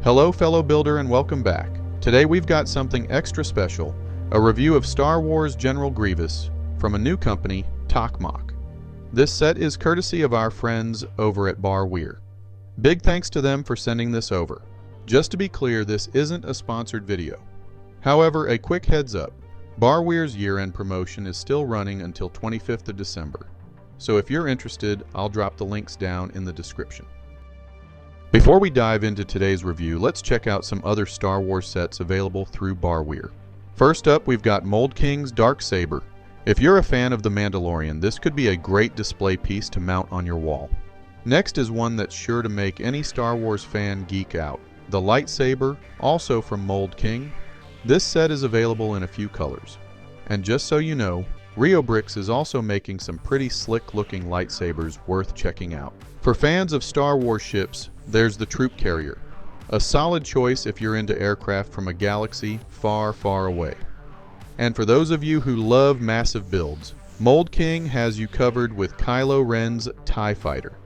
Hello fellow builder and welcome back. Today we've got something extra special, a review of Star Wars General Grievous from a new company, TOKMOC. This set is courtesy of our friends over at Barweer. Big thanks to them for sending this over. Just to be clear, this isn't a sponsored video. However, a quick heads up, Barweer's year-end promotion is still running until 25th of December. So if you're interested, I'll drop the links down in the description. Before we dive into today's review, let's check out some other Star Wars sets available through Barweer. First up, we've got Mold King's Darksaber. If you're a fan of The Mandalorian, this could be a great display piece to mount on your wall. Next is one that's sure to make any Star Wars fan geek out, the Lightsaber, also from Mold King. This set is available in a few colors. And just so you know, Rio Bricks is also making some pretty slick-looking lightsabers worth checking out. For fans of Star Wars ships, there's the Troop Carrier, a solid choice if you're into aircraft from a galaxy far, far away. And for those of you who love massive builds, Mold King has you covered with Kylo Ren's TIE Fighter.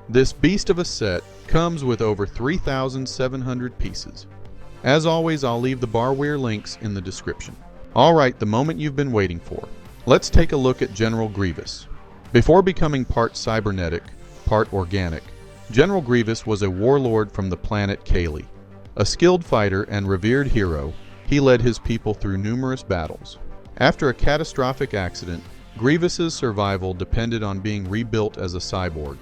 This beast of a set comes with over 3,700 pieces. As always, I'll leave the Barweer links in the description. Alright, the moment you've been waiting for. Let's take a look at General Grievous. Before becoming part cybernetic, part organic, General Grievous was a warlord from the planet Kaylee. A skilled fighter and revered hero, he led his people through numerous battles. After a catastrophic accident, Grievous's survival depended on being rebuilt as a cyborg,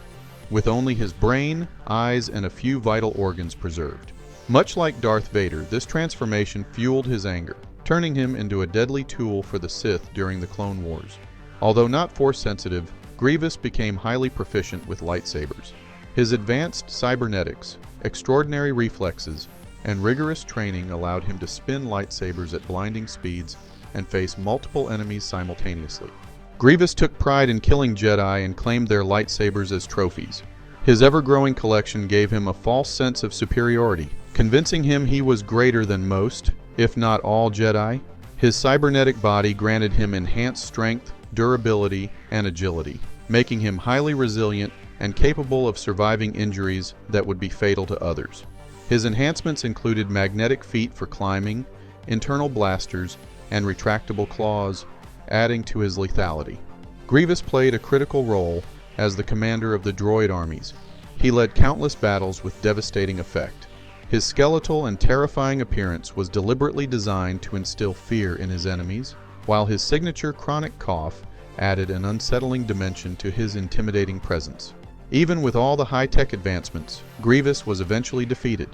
with only his brain, eyes, and a few vital organs preserved. Much like Darth Vader, this transformation fueled his anger, turning him into a deadly tool for the Sith during the Clone Wars. Although not Force-sensitive, Grievous became highly proficient with lightsabers. His advanced cybernetics, extraordinary reflexes, and rigorous training allowed him to spin lightsabers at blinding speeds and face multiple enemies simultaneously. Grievous took pride in killing Jedi and claimed their lightsabers as trophies. His ever-growing collection gave him a false sense of superiority, convincing him he was greater than most, if not all, Jedi. His cybernetic body granted him enhanced strength, durability, and agility, making him highly resilient and capable of surviving injuries that would be fatal to others. His enhancements included magnetic feet for climbing, internal blasters, and retractable claws, adding to his lethality. Grievous played a critical role as the commander of the droid armies. He led countless battles with devastating effect. His skeletal and terrifying appearance was deliberately designed to instill fear in his enemies, while his signature chronic cough added an unsettling dimension to his intimidating presence. Even with all the high-tech advancements, Grievous was eventually defeated.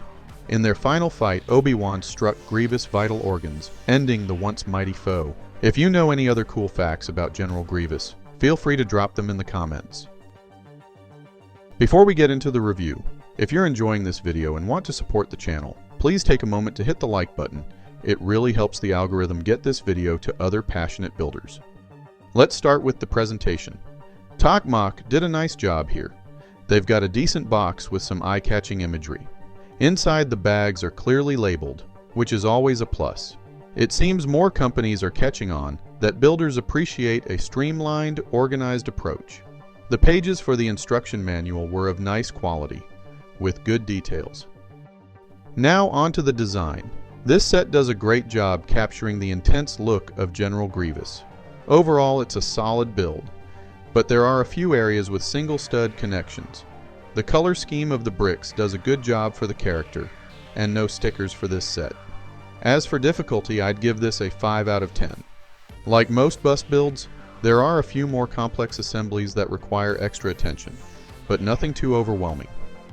In their final fight, Obi-Wan struck Grievous' vital organs, ending the once mighty foe. If you know any other cool facts about General Grievous, feel free to drop them in the comments. Before we get into the review, if you're enjoying this video and want to support the channel, please take a moment to hit the like button. It really helps the algorithm get this video to other passionate builders. Let's start with the presentation. TOKMOC did a nice job here. They've got a decent box with some eye-catching imagery. Inside, the bags are clearly labeled, which is always a plus. It seems more companies are catching on that builders appreciate a streamlined, organized approach. The pages for the instruction manual were of nice quality, with good details. Now onto the design. This set does a great job capturing the intense look of General Grievous. Overall, it's a solid build, but there are a few areas with single stud connections. The color scheme of the bricks does a good job for the character, and no stickers for this set. As for difficulty, I'd give this a 5 out of 10. Like most bust builds, there are a few more complex assemblies that require extra attention, but nothing too overwhelming.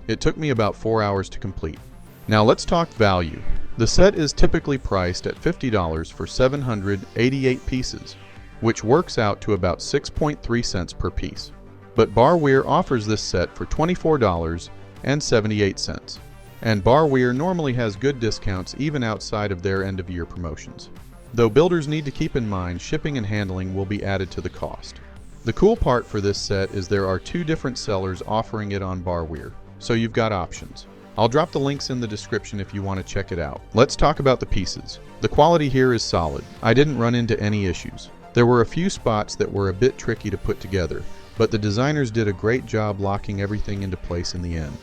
It took me about 4 hours to complete. Now let's talk value. The set is typically priced at $50 for 788 pieces, which works out to about 6.3 cents per piece. But Barweer offers this set for $24.78. And Barweer normally has good discounts even outside of their end-of-year promotions. Though builders need to keep in mind shipping and handling will be added to the cost. The cool part for this set is there are 2 different sellers offering it on Barweer, so you've got options. I'll drop the links in the description if you want to check it out. Let's talk about the pieces. The quality here is solid. I didn't run into any issues. There were a few spots that were a bit tricky to put together, but the designers did a great job locking everything into place in the end.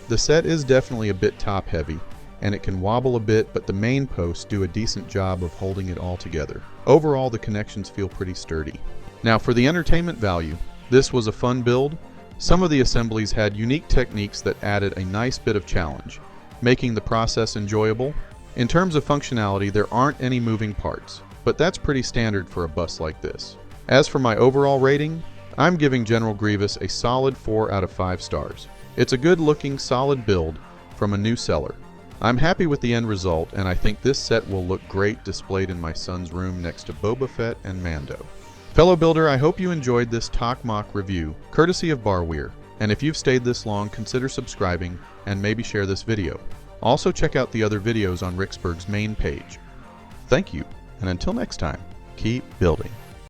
The set is definitely a bit top-heavy, and it can wobble a bit, but the main posts do a decent job of holding it all together. Overall, the connections feel pretty sturdy. Now for the entertainment value, this was a fun build. Some of the assemblies had unique techniques that added a nice bit of challenge, making the process enjoyable. In terms of functionality, there aren't any moving parts, but that's pretty standard for a bus like this. As for my overall rating, I'm giving General Grievous a solid 4 out of 5 stars. It's a good looking, solid build from a new seller. I'm happy with the end result, and I think this set will look great displayed in my son's room next to Boba Fett and Mando. Fellow builder, I hope you enjoyed this TOKMOC review, courtesy of Barweer, and if you've stayed this long, consider subscribing and maybe share this video. Also check out the other videos on Ricksburg's main page. Thank you, and until next time, keep building.